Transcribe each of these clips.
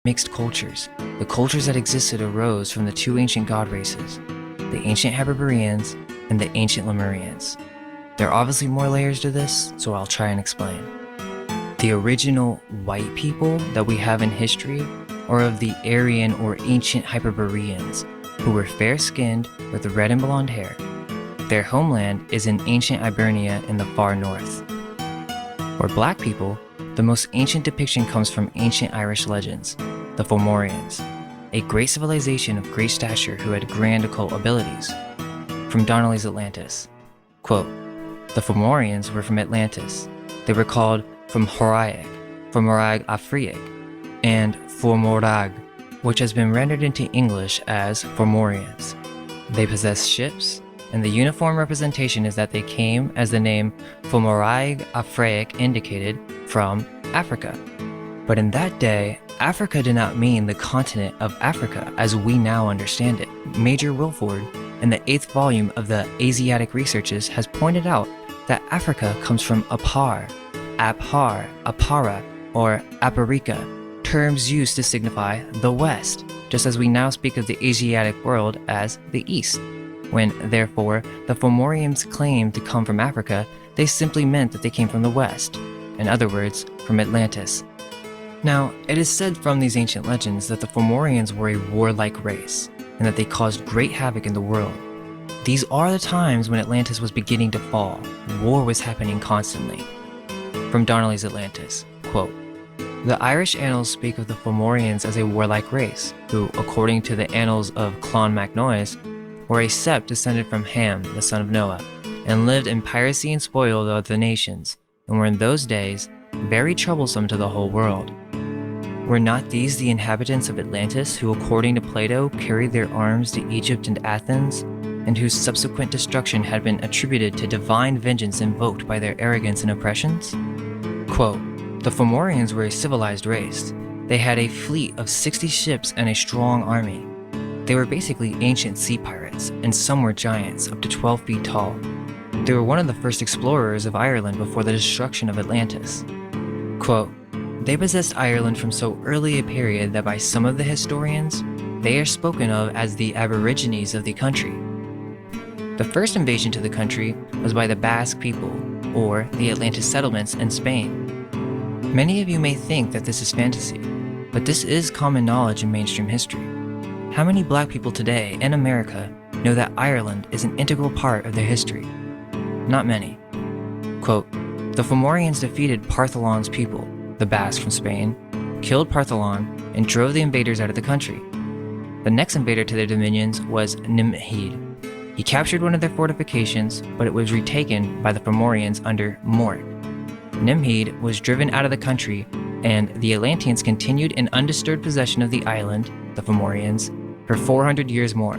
mixed cultures. The cultures that existed arose from the two ancient god races, the ancient Hyperboreans and the ancient Lemurians. There are obviously more layers to this, so I'll try and explain. The original white people that we have in history are of the Aryan or ancient Hyperboreans, who were fair-skinned with red and blonde hair. Their homeland is in ancient Ibernia in the far north. For black people, the most ancient depiction comes from ancient Irish legends, the Fomorians, a great civilization of great stature who had grand occult abilities. From Donnelly's Atlantis, quote, "The Fomorians were from Atlantis. They were called Fomoraic, Fomorag Afriic, and Fomorag, which has been rendered into English as Fomorians. They possessed ships, and the uniform representation is that they came, as the name Fomorag Afriic indicated, from Africa. But in that day, Africa did not mean the continent of Africa as we now understand it. Major Wilford, in the 8th volume of the Asiatic Researches, has pointed out that Africa comes from Apar, Aphar, Apara, or Aparika, terms used to signify the West, just as we now speak of the Asiatic world as the East. When, therefore, the Fomorians claimed to come from Africa, they simply meant that they came from the West, in other words, from Atlantis. Now, it is said from these ancient legends that the Fomorians were a warlike race, and that they caused great havoc in the world. These are the times when Atlantis was beginning to fall. War was happening constantly. From Donnelly's Atlantis, quote, "The Irish annals speak of the Fomorians as a warlike race, who, according to the annals of Clon MacNoise, were a sept descended from Ham, the son of Noah, and lived in piracy and spoiled other nations, and were in those days very troublesome to the whole world. Were not these the inhabitants of Atlantis who, according to Plato, carried their arms to Egypt and Athens, and whose subsequent destruction had been attributed to divine vengeance invoked by their arrogance and oppressions?" Quote, "The Fomorians were a civilized race. They had a fleet of 60 ships and a strong army. They were basically ancient sea pirates, and some were giants, up to 12 feet tall. They were one of the first explorers of Ireland before the destruction of Atlantis." Quote, "They possessed Ireland from so early a period that by some of the historians, they are spoken of as the Aborigines of the country. The first invasion to the country was by the Basque people, or the Atlantis settlements in Spain. Many of you may think that this is fantasy, but this is common knowledge in mainstream history. How many black people today in America know that Ireland is an integral part of their history? Not many. Quote, "The Fomorians defeated Partholon's people, the Basque from Spain, killed Partholon, and drove the invaders out of the country. The next invader to their dominions was Nimhid. He captured one of their fortifications, but it was retaken by the Fomorians under Mort. Nimhid was driven out of the country, and the Atlanteans continued in undisturbed possession of the island, the Fomorians, for 400 years more.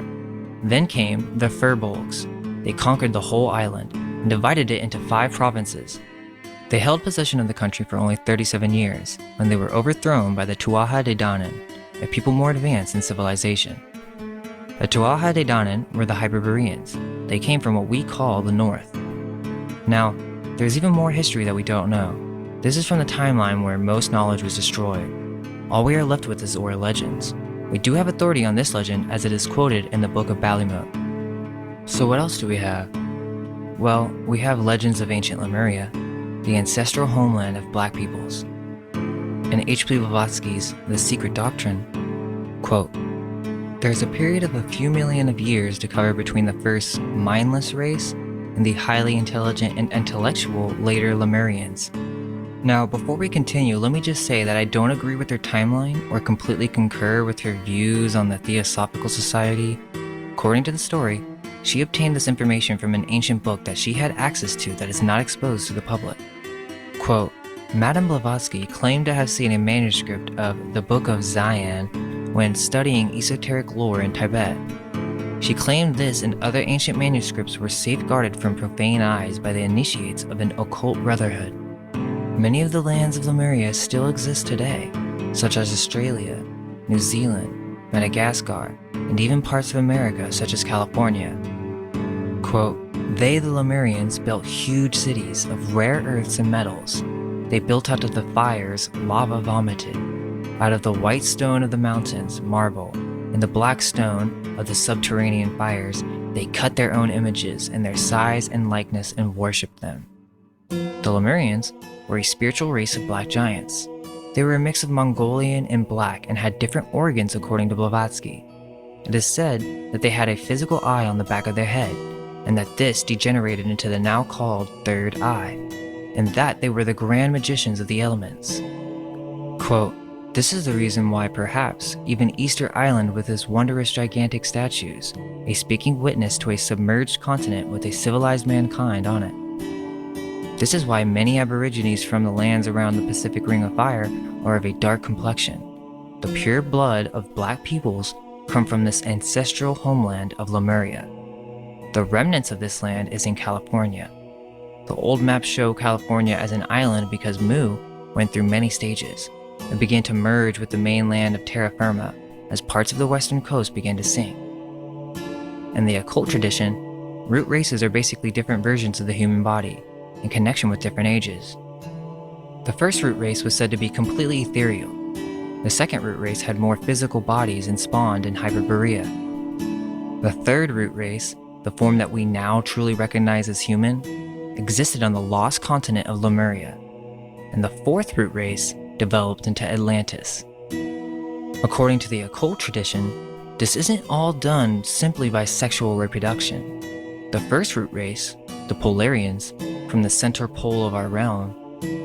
Then came the Firbolgs. They conquered the whole island and divided it into 5 provinces. They held possession of the country for only 37 years, when they were overthrown by the Tuatha De Danann, a people more advanced in civilization. The Tuatha De Danann were the Hyperboreans. They came from what we call the North. Now, there's even more history that we don't know. This is from the timeline where most knowledge was destroyed. All we are left with is oral legends. We do have authority on this legend as it is quoted in the Book of Ballymote. So what else do we have? Well, we have legends of ancient Lemuria, the ancestral homeland of black peoples. In H.P. Blavatsky's The Secret Doctrine, quote, "There's a period of a few million of years to cover between the first mindless race and the highly intelligent and intellectual later Lemurians." Now, before we continue, let me just say that I don't agree with her timeline or completely concur with her views on the Theosophical Society. According to the story, she obtained this information from an ancient book that she had access to that is not exposed to the public. Quote, "Madame Blavatsky claimed to have seen a manuscript of the Book of Zion when studying esoteric lore in Tibet. She claimed this and other ancient manuscripts were safeguarded from profane eyes by the initiates of an occult brotherhood. Many of the lands of Lemuria still exist today, such as Australia, New Zealand, Madagascar, and even parts of America such as California." Quote, "They, the Lemurians, built huge cities of rare earths and metals. They built out of the fires lava vomited. Out of the white stone of the mountains, marble, and the black stone of the subterranean fires, they cut their own images in their size and likeness and worshipped them. The Lemurians were a spiritual race of black giants. They were a mix of Mongolian and black and had different organs according to Blavatsky. It is said that they had a physical eye on the back of their head, and that this degenerated into the now called third eye, and that they were the grand magicians of the elements. Quote, "This is the reason why perhaps even Easter Island with its wondrous gigantic statues, a speaking witness to a submerged continent with a civilized mankind on it. This is why many aborigines from the lands around the Pacific Ring of Fire are of a dark complexion. The pure blood of black peoples come from this ancestral homeland of Lemuria. The remnants of this land is in California. The old maps show California as an island because Mu went through many stages and began to merge with the mainland of terra firma as parts of the western coast began to sink. In the occult tradition, root races are basically different versions of the human body in connection with different ages. The first root race was said to be completely ethereal. The second root race had more physical bodies and spawned in Hyperborea. The third root race, the form that we now truly recognize as human, existed on the lost continent of Lemuria. And the fourth root race developed into Atlantis. According to the occult tradition, this isn't all done simply by sexual reproduction. The first root race, the Polarians, from the center pole of our realm,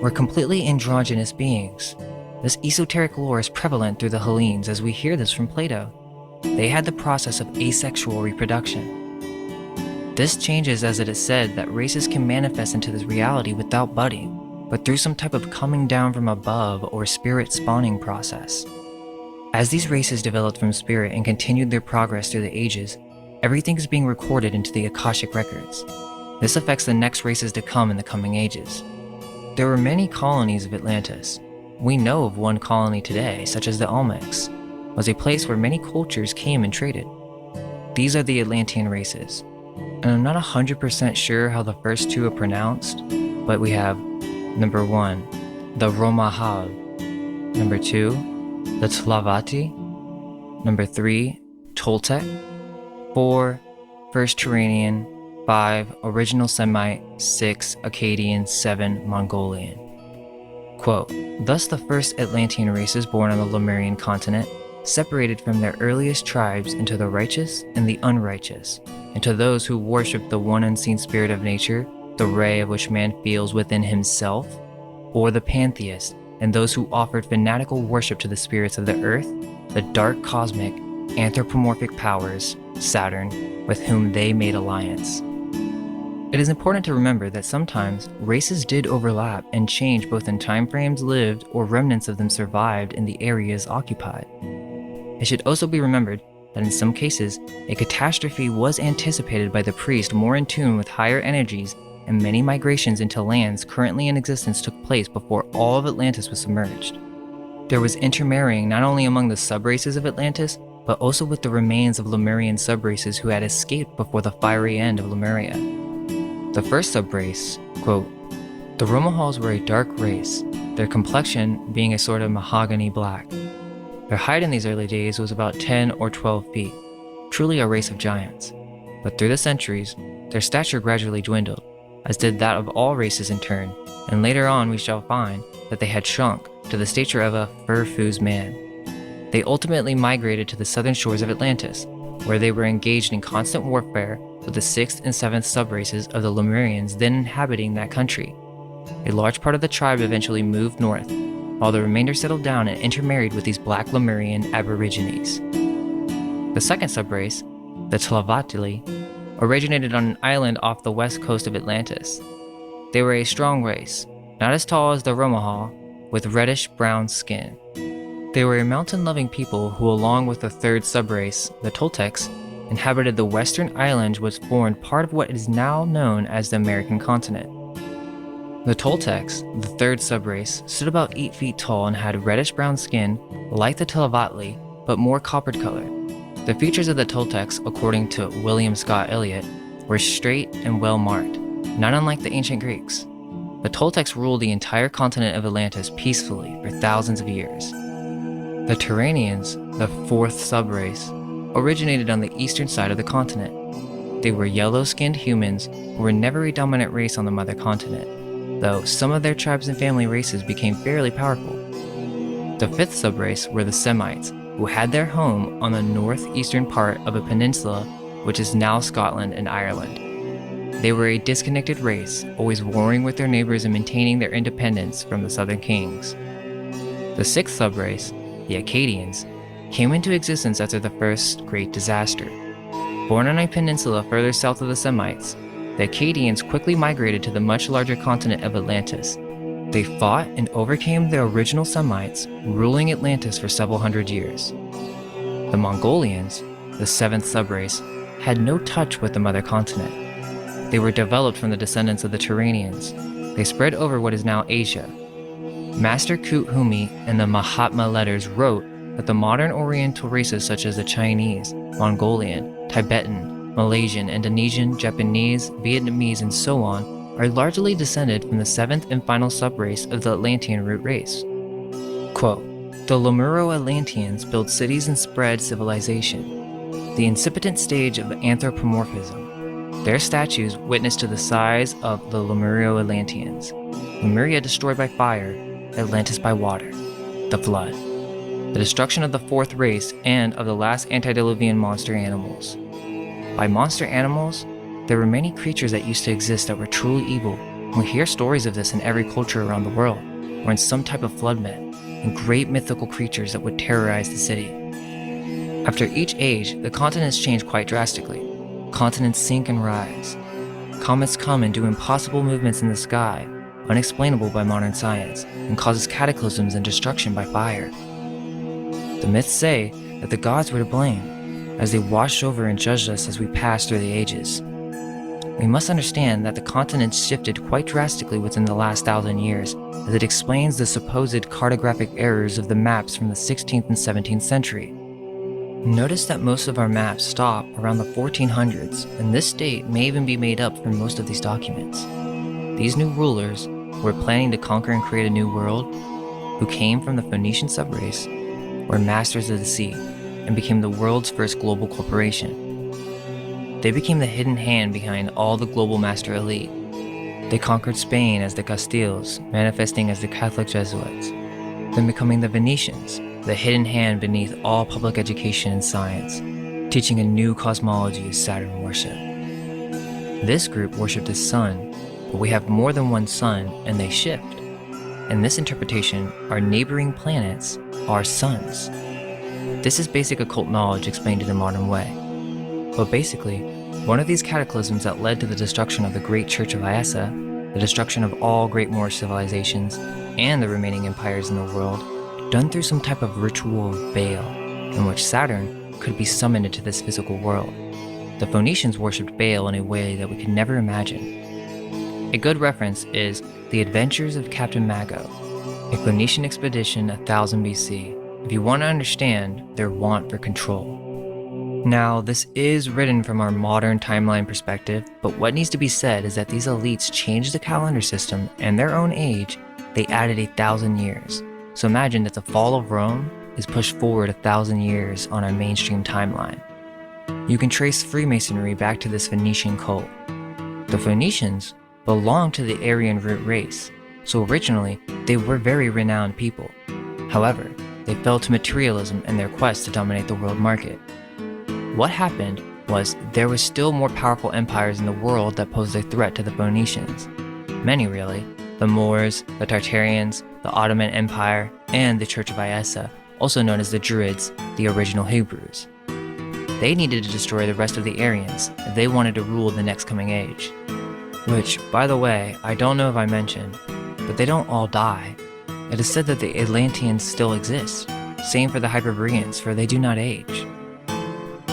were completely androgynous beings. This esoteric lore is prevalent through the Hellenes as we hear this from Plato. They had the process of asexual reproduction. This changes as it is said that races can manifest into this reality without budding, but through some type of coming down from above or spirit spawning process. As these races developed from spirit and continued their progress through the ages, everything is being recorded into the Akashic records. This affects the next races to come in the coming ages. There were many colonies of Atlantis. We know of one colony today, such as the Olmecs, was a place where many cultures came and traded. These are the Atlantean races, and I'm not 100% sure how the first two are pronounced, but we have number 1, the Romahal, number 2, the Tlavati, number 3, Toltec, 4, First Turanian, 5, Original Semite, 6, Akkadian, 7, Mongolian. Quote, "Thus the first Atlantean races born on the Lemurian continent separated from their earliest tribes into the righteous and the unrighteous, into those who worship the one unseen spirit of nature, the ray of which man feels within himself, or the pantheist, and those who offered fanatical worship to the spirits of the earth, the dark cosmic, anthropomorphic powers, Saturn, with whom they made alliance." It is important to remember that sometimes races did overlap and change both in time frames lived or remnants of them survived in the areas occupied. It should also be remembered that in some cases, a catastrophe was anticipated by the priest more in tune with higher energies, and many migrations into lands currently in existence took place before all of Atlantis was submerged. There was intermarrying not only among the subraces of Atlantis, but also with the remains of Lemurian subraces who had escaped before the fiery end of Lemuria. The first subrace, quote, "The Romahals were a dark race, their complexion being a sort of mahogany black. Their height in these early days was about 10 or 12 feet, truly a race of giants. But through the centuries, their stature gradually dwindled, as did that of all races in turn, and later on we shall find that they had shrunk to the stature of a fur-fused man. They ultimately migrated to the southern shores of Atlantis, where they were engaged in constant warfare with the 6th and 7th subraces of the Lemurians then inhabiting that country. A large part of the tribe eventually moved north, while the remainder settled down and intermarried with these black Lemurian aborigines. The second subrace, the Tlavatli, originated on an island off the west coast of Atlantis. They were a strong race, not as tall as the Romahal, with reddish-brown skin. They were a mountain-loving people who, along with the third subrace, the Toltecs, inhabited the western island which formed part of what is now known as the American continent. The Toltecs, the third subrace, stood about 8 feet tall and had reddish-brown skin, like the Tlavatli, but more coppered colored. The features of the Toltecs, according to William Scott Elliott, were straight and well-marked, not unlike the ancient Greeks. The Toltecs ruled the entire continent of Atlantis peacefully for thousands of years. The Turanians, the fourth subrace, originated on the eastern side of the continent. They were yellow-skinned humans who were never a dominant race on the mother continent, though some of their tribes and family races became fairly powerful. The fifth subrace were the Semites, who had their home on the northeastern part of a peninsula which is now Scotland and Ireland. They were a disconnected race, always warring with their neighbors and maintaining their independence from the southern kings. The sixth subrace, the Akkadians, came into existence after the first great disaster. Born on a peninsula further south of the Semites, the Akkadians quickly migrated to the much larger continent of Atlantis. They fought and overcame the original Semites, ruling Atlantis for several hundred years. The Mongolians, the seventh subrace, had no touch with the mother continent. They were developed from the descendants of the Turanians. They spread over what is now Asia. Master Kut Humi in the Mahatma letters wrote that the modern Oriental races such as the Chinese, Mongolian, Tibetan, Malaysian, Indonesian, Japanese, Vietnamese, and so on are largely descended from the seventh and final subrace of the Atlantean root race. Quote, "The Lemuro-Atlanteans built cities and spread civilization. The incipient stage of anthropomorphism. Their statues witness to the size of the Lemurio-Atlanteans. Lemuria destroyed by fire, Atlantis by water, the flood. The destruction of the fourth race and of the last antediluvian monster animals. By monster animals, there were many creatures that used to exist that were truly evil. We hear stories of this in every culture around the world, or in some type of flood myth, and great mythical creatures that would terrorize the city. After each age, the continents change quite drastically. Continents sink and rise. Comets come and do impossible movements in the sky, unexplainable by modern science, and causes cataclysms and destruction by fire. The myths say that the gods were to blame, as they watched over and judged us as we passed through the ages. We must understand that the continents shifted quite drastically within the last 1,000 years, as it explains the supposed cartographic errors of the maps from the 16th and 17th century. Notice that most of our maps stop around the 1400s, and this date may even be made up from most of these documents. These new rulers, who were planning to conquer and create a new world, who came from the Phoenician subrace, were masters of the sea and became the world's first global corporation. They became the hidden hand behind all the global master elite. They conquered Spain as the Castiles, manifesting as the Catholic Jesuits, then becoming the Venetians, the hidden hand beneath all public education and science, teaching a new cosmology of Saturn worship. This group worshipped the sun, but we have more than one sun and they shift. In this interpretation, our neighboring planets are suns. This is basic occult knowledge explained in a modern way. But basically, one of these cataclysms that led to the destruction of the great Church of Ayesa, the destruction of all great Moorish civilizations, and the remaining empires in the world, done through some type of ritual of Baal, in which Saturn could be summoned into this physical world. The Phoenicians worshipped Baal in a way that we could never imagine. A good reference is The Adventures of Captain Mago, a Phoenician expedition 1000 BC, if you want to understand their want for control. Now, this is written from our modern timeline perspective, but what needs to be said is that these elites changed the calendar system and their own age. They added 1,000 years. So imagine that the fall of Rome is pushed forward 1,000 years on our mainstream timeline. You can trace Freemasonry back to this Phoenician cult. The Phoenicians belonged to the Aryan root race, so originally they were very renowned people. However, they fell to materialism in their quest to dominate the world market. What happened was there were still more powerful empires in the world that posed a threat to the Phoenicians. Many really. The Moors, the Tartarians, the Ottoman Empire, and the Church of Ayesa, also known as the Druids, the original Hebrews. They needed to destroy the rest of the Aryans if they wanted to rule the next coming age. Which, by the way, I don't know if I mentioned, but they don't all die. It is said that the Atlanteans still exist. Same for the Hyperboreans, for they do not age.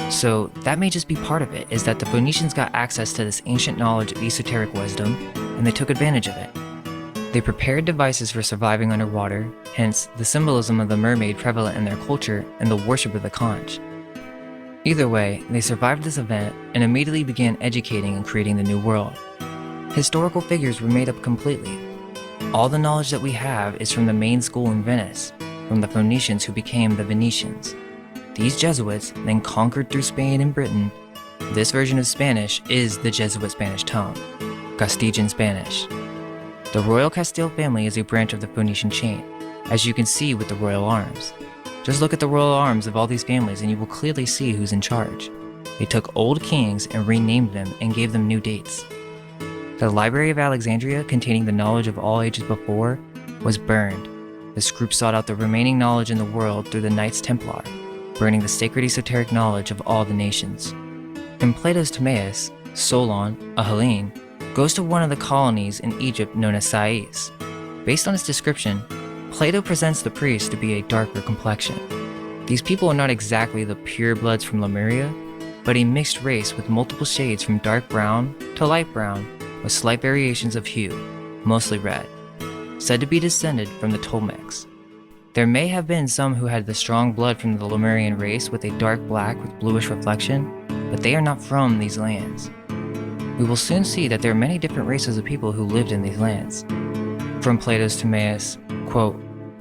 So that may just be part of it, is that the Phoenicians got access to this ancient knowledge of esoteric wisdom, and they took advantage of it. They prepared devices for surviving underwater, hence the symbolism of the mermaid prevalent in their culture and the worship of the conch. Either way, they survived this event and immediately began educating and creating the new world. Historical figures were made up completely. All the knowledge that we have is from the main school in Venice, from the Phoenicians who became the Venetians. These Jesuits then conquered through Spain and Britain. This version of Spanish is the Jesuit Spanish tongue, Castilian Spanish. The royal Castile family is a branch of the Phoenician chain, as you can see with the royal arms. Just look at the royal arms of all these families and you will clearly see who's in charge. They took old kings and renamed them and gave them new dates. The Library of Alexandria, containing the knowledge of all ages before, was burned. This group sought out the remaining knowledge in the world through the Knights Templar, burning the sacred esoteric knowledge of all the nations. In Plato's Timaeus, Solon, a Hellene, goes to one of the colonies in Egypt known as Sais. Based on his description, Plato presents the priest to be a darker complexion. These people are not exactly the purebloods from Lemuria, but a mixed race with multiple shades from dark brown to light brown with slight variations of hue, mostly red, said to be descended from the Tolmecs. There may have been some who had the strong blood from the Lemurian race with a dark black with bluish reflection, but they are not from these lands. We will soon see that there are many different races of people who lived in these lands. From Plato's Timaeus, quote,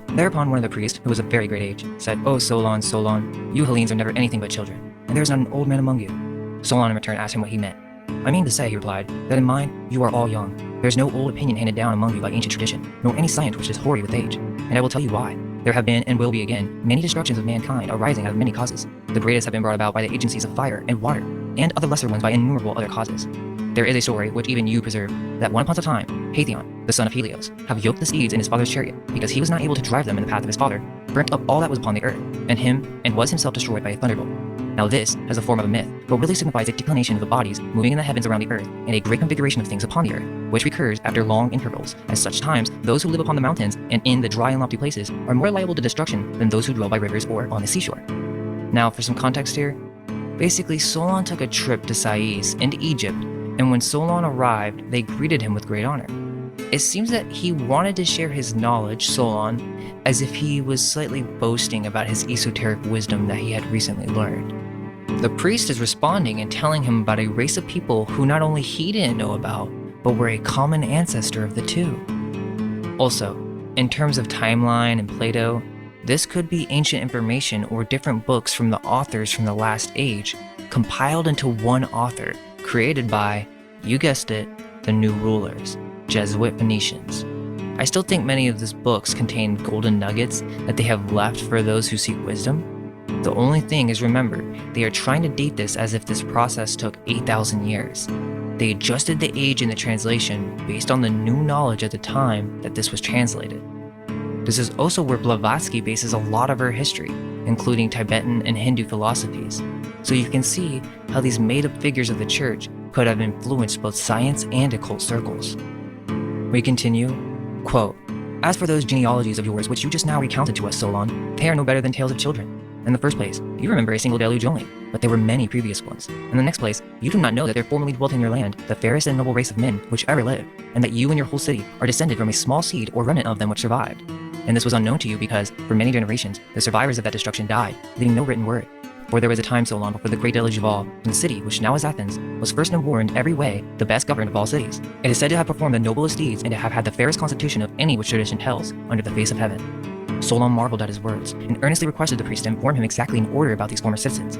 "Thereupon one of the priests, who was of very great age, said, 'O Solon, Solon, you Hellenes are never anything but children, and there is not an old man among you.' Solon in return asked him what he meant. 'I mean to say,' he replied, 'that in mine you are all young. There is no old opinion handed down among you by ancient tradition, nor any science which is hoary with age. And I will tell you why. There have been, and will be again, many destructions of mankind arising out of many causes. The greatest have been brought about by the agencies of fire and water, and other lesser ones by innumerable other causes. There is a story, which even you preserve, that once upon a time, Hatheon, the son of Helios, have yoked the steeds in his father's chariot, because he was not able to drive them in the path of his father, burnt up all that was upon the earth, and was himself destroyed by a thunderbolt. Now this has the form of a myth, but really signifies a declination of the bodies moving in the heavens around the earth, and a great configuration of things upon the earth, which recurs after long intervals. At such times, those who live upon the mountains and in the dry and lofty places are more liable to destruction than those who dwell by rivers or on the seashore. Now for some context here, basically Solon took a trip to Sais into Egypt, and when Solon arrived, they greeted him with great honor. It seems that he wanted to share his knowledge, Solon, as if he was slightly boasting about his esoteric wisdom that he had recently learned. The priest is responding and telling him about a race of people who not only he didn't know about, but were a common ancestor of the two. Also, in terms of timeline and Plato, this could be ancient information or different books from the authors from the last age, compiled into one author, created by, you guessed it, the new rulers, Jesuit Venetians. I still think many of these books contain golden nuggets that they have left for those who seek wisdom. The only thing is, remember, they are trying to date this as if this process took 8,000 years. They adjusted the age in the translation based on the new knowledge at the time that this was translated. This is also where Blavatsky bases a lot of her history, including Tibetan and Hindu philosophies. So you can see how these made-up figures of the church could have influenced both science and occult circles. We continue, quote, "As for those genealogies of yours which you just now recounted to us, Solon, they are no better than tales of children. In the first place, you remember a single deluge only, but there were many previous ones. In the next place, you do not know that there formerly dwelt in your land the fairest and noble race of men which ever lived, and that you and your whole city are descended from a small seed or remnant of them which survived. And this was unknown to you because, for many generations, the survivors of that destruction died, leaving no written word. For there was a time so long before the great deluge of all, when the city, which now is Athens, was first and in every way the best governed of all cities. It is said to have performed the noblest deeds and to have had the fairest constitution of any which tradition tells under the face of heaven." Solon marveled at his words, and earnestly requested the priest to inform him exactly in order about these former citizens.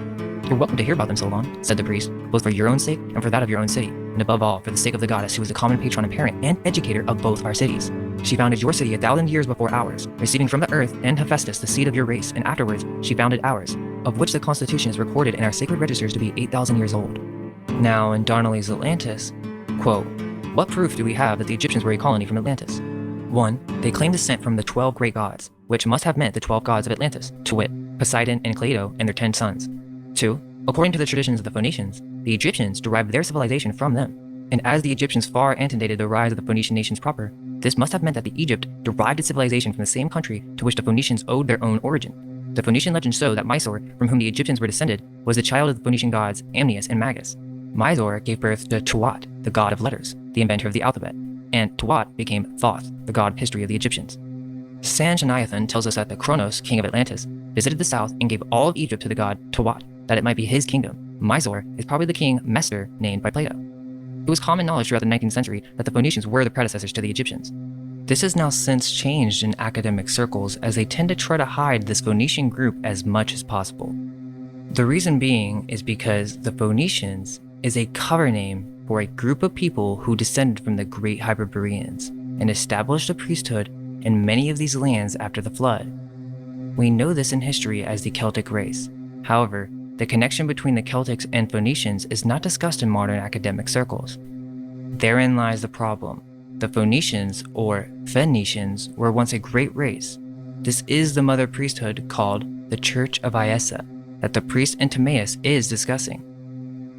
"You're welcome to hear about them, Solon," said the priest, "both for your own sake and for that of your own city, and above all, for the sake of the goddess who is the common patron and parent and educator of both our cities. She founded your city 1,000 years before ours, receiving from the earth and Hephaestus the seed of your race, and afterwards she founded ours, of which the constitution is recorded in our sacred registers to be 8,000 years old." Now in Donnelly's Atlantis, quote, "What proof do we have that the Egyptians were a colony from Atlantis? 1. They claim descent from the 12 great gods, which must have meant the 12 gods of Atlantis, to wit, Poseidon and Cleito and their 10 sons. 2. According to the traditions of the Phoenicians, the Egyptians derived their civilization from them. And as the Egyptians far antedated the rise of the Phoenician nations proper, this must have meant that the Egypt derived its civilization from the same country to which the Phoenicians owed their own origin. The Phoenician legends show that Mysore, from whom the Egyptians were descended, was the child of the Phoenician gods Amnias and Magus. Mysore gave birth to Tuat, the god of letters, the inventor of the alphabet, and Tuat became Thoth, the god of history of the Egyptians. Sanchoniathon tells us that the Kronos, king of Atlantis, visited the south and gave all of Egypt to the god Tuat, that it might be his kingdom. Mysore is probably the king Mestor named by Plato. It was common knowledge throughout the 19th century that the Phoenicians were the predecessors to the Egyptians. This has now since changed in academic circles as they tend to try to hide this Phoenician group as much as possible. The reason being is because the Phoenicians is a cover name for a group of people who descended from the great Hyperboreans and established a priesthood in many of these lands after the flood. We know this in history as the Celtic race. However, the connection between the Celtics and Phoenicians is not discussed in modern academic circles. Therein lies the problem. The Phoenicians, or Phoenicians, were once a great race. This is the mother priesthood called the Church of Iessa that the priest in Timaeus is discussing.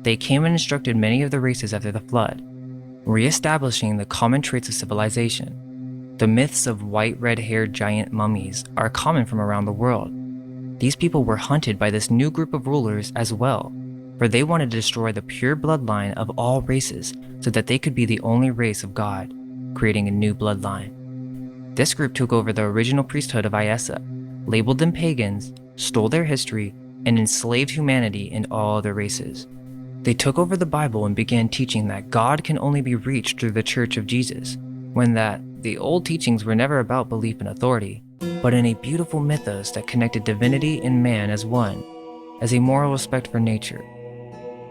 They came and instructed many of the races after the flood, re-establishing the common traits of civilization. The myths of white red-haired giant mummies are common from around the world. These people were hunted by this new group of rulers as well, for they wanted to destroy the pure bloodline of all races so that they could be the only race of God, creating a new bloodline. This group took over the original priesthood of Iessa, labeled them pagans, stole their history, and enslaved humanity and all other races. They took over the Bible and began teaching that God can only be reached through the Church of Jesus, when that the old teachings were never about belief in authority, but in a beautiful mythos that connected divinity and man as one, as a moral respect for nature,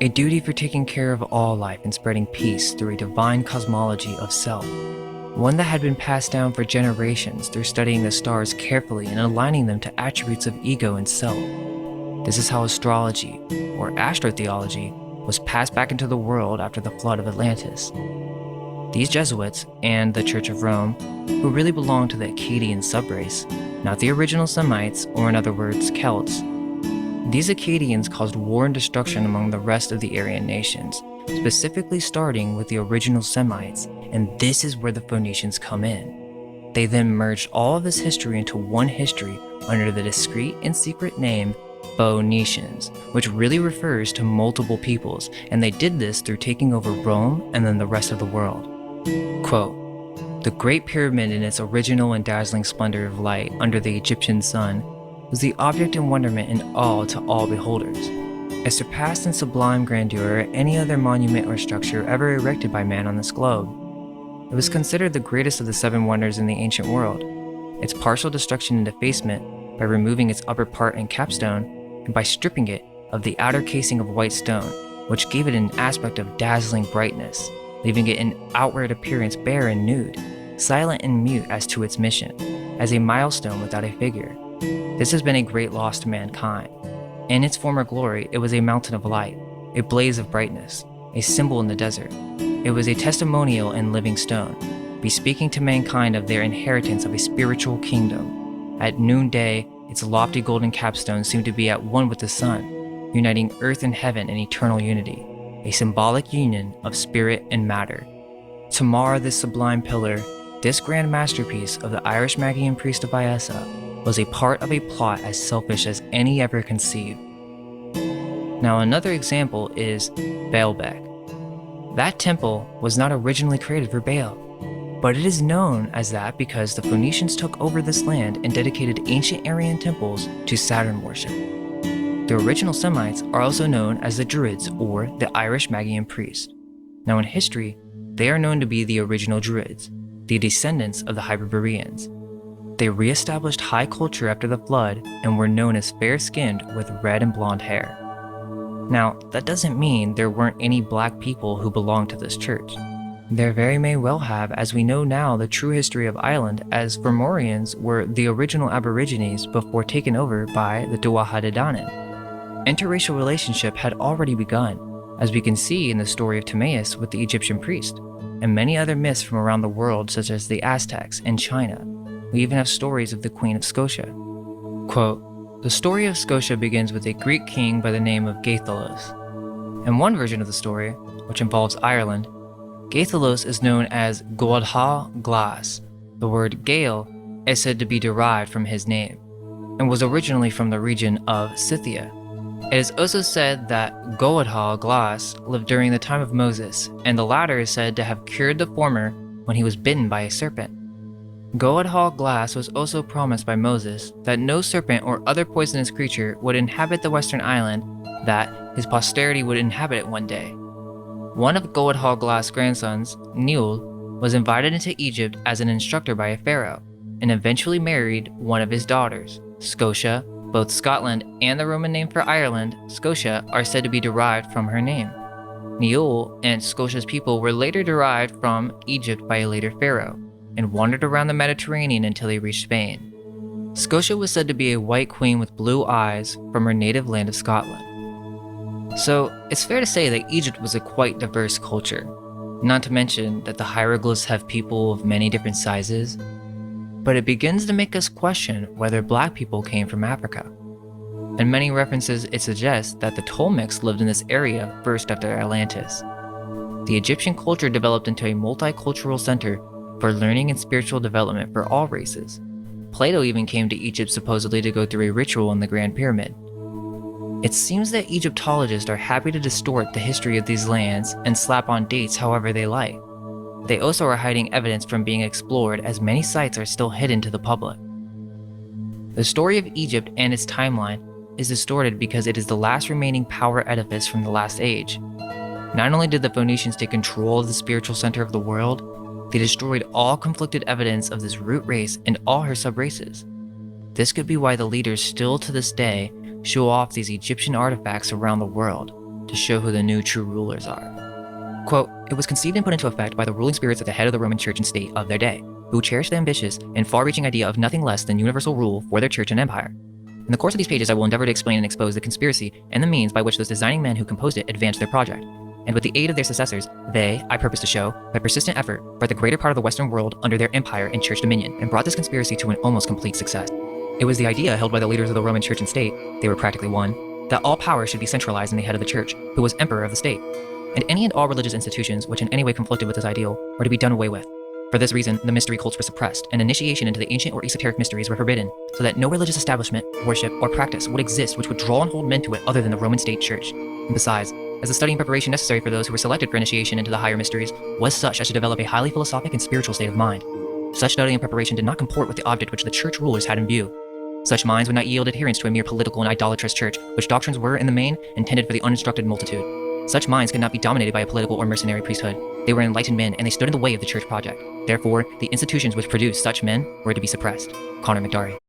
a duty for taking care of all life and spreading peace through a divine cosmology of self, one that had been passed down for generations through studying the stars carefully and aligning them to attributes of ego and self. This is how astrology, or astrotheology, was passed back into the world after the flood of Atlantis. These Jesuits and the Church of Rome, who really belonged to the Akkadian subrace, not the original Semites, or in other words, Celts. These Akkadians caused war and destruction among the rest of the Aryan nations, specifically starting with the original Semites, and this is where the Phoenicians come in. They then merged all of this history into one history under the discreet and secret name Phoenicians, which really refers to multiple peoples, and they did this through taking over Rome and then the rest of the world. Quote, "The Great Pyramid in its original and dazzling splendor of light under the Egyptian sun was the object in wonderment and awe to all beholders. It surpassed in sublime grandeur any other monument or structure ever erected by man on this globe. It was considered the greatest of the 7 wonders in the ancient world. Its partial destruction and defacement by removing its upper part and capstone, and by stripping it of the outer casing of white stone, which gave it an aspect of dazzling brightness, leaving it in outward appearance bare and nude, silent and mute as to its mission, as a milestone without a figure. This has been a great loss to mankind. In its former glory, it was a mountain of light, a blaze of brightness, a symbol in the desert. It was a testimonial and living stone, bespeaking to mankind of their inheritance of a spiritual kingdom. At noonday, its lofty golden capstone seemed to be at one with the sun, uniting earth and heaven in eternal unity, a symbolic union of spirit and matter. To mar this sublime pillar, this grand masterpiece of the Irish Magian priest of Iessa was a part of a plot as selfish as any ever conceived. Now another example is Baalbek. That temple was not originally created for Baal, but it is known as that because the Phoenicians took over this land and dedicated ancient Aryan temples to Saturn worship. The original Semites are also known as the Druids or the Irish Magian priest. Now in history, they are known to be the original Druids, the descendants of the Hyperboreans. They re-established high culture after the flood and were known as fair-skinned with red and blonde hair. Now, that doesn't mean there weren't any black people who belonged to this church. There very may well have, as we know now the true history of Ireland, as Fomorians were the original Aborigines before taken over by the Tuatha-De-Danann. Interracial relationship had already begun, as we can see in the story of Timaeus with the Egyptian priest, and many other myths from around the world such as the Aztecs and China. We even have stories of the Queen of Scotia. Quote, "The story of Scotia begins with a Greek king by the name of Gaithalos. In one version of the story, which involves Ireland, Gaithalos is known as Goadha Glas. The word Gael is said to be derived from his name, and was originally from the region of Scythia. It is also said that Goadha Glas lived during the time of Moses, and the latter is said to have cured the former when he was bitten by a serpent. Goadha Glas was also promised by Moses that no serpent or other poisonous creature would inhabit the western island, that his posterity would inhabit it one day. One of Goadha Glas' grandsons, Niul, was invited into Egypt as an instructor by a pharaoh, and eventually married one of his daughters, Scotia. Both Scotland and the Roman name for Ireland, Scotia, are said to be derived from her name. Niue and Scotia's people were later derived from Egypt by a later pharaoh, and wandered around the Mediterranean until they reached Spain. Scotia was said to be a white queen with blue eyes from her native land of Scotland. So it's fair to say that Egypt was a quite diverse culture, not to mention that the hieroglyphs have people of many different sizes. But it begins to make us question whether black people came from Africa. In many references, it suggests that the Tolmecs lived in this area first after Atlantis. The Egyptian culture developed into a multicultural center for learning and spiritual development for all races. Plato even came to Egypt supposedly to go through a ritual in the Grand Pyramid. It seems that Egyptologists are happy to distort the history of these lands and slap on dates however they like. They also are hiding evidence from being explored, as many sites are still hidden to the public. The story of Egypt and its timeline is distorted because it is the last remaining power edifice from the last age. Not only did the Phoenicians take control of the spiritual center of the world, they destroyed all conflicted evidence of this root race and all her sub-races. This could be why the leaders still to this day show off these Egyptian artifacts around the world to show who the new true rulers are. Quote, "It was conceived and put into effect by the ruling spirits at the head of the Roman Church and state of their day, who cherished the ambitious and far-reaching idea of nothing less than universal rule for their church and empire. In the course of these pages, I will endeavor to explain and expose the conspiracy and the means by which those designing men who composed it advanced their project. And with the aid of their successors, they, I purpose to show, by persistent effort, brought the greater part of the Western world under their empire and church dominion, and brought this conspiracy to an almost complete success. It was the idea held by the leaders of the Roman Church and state, they were practically one, that all power should be centralized in the head of the church, who was emperor of the state. And any and all religious institutions which in any way conflicted with this ideal were to be done away with. For this reason, the mystery cults were suppressed, and initiation into the ancient or esoteric mysteries were forbidden, so that no religious establishment, worship, or practice would exist which would draw and hold men to it other than the Roman state church. And besides, as the study and preparation necessary for those who were selected for initiation into the higher mysteries was such as to develop a highly philosophic and spiritual state of mind, such study and preparation did not comport with the object which the church rulers had in view. Such minds would not yield adherence to a mere political and idolatrous church, which doctrines were, in the main, intended for the uninstructed multitude. Such minds could not be dominated by a political or mercenary priesthood. They were enlightened men, and they stood in the way of the church project. Therefore, the institutions which produced such men were to be suppressed. Connor McDarry.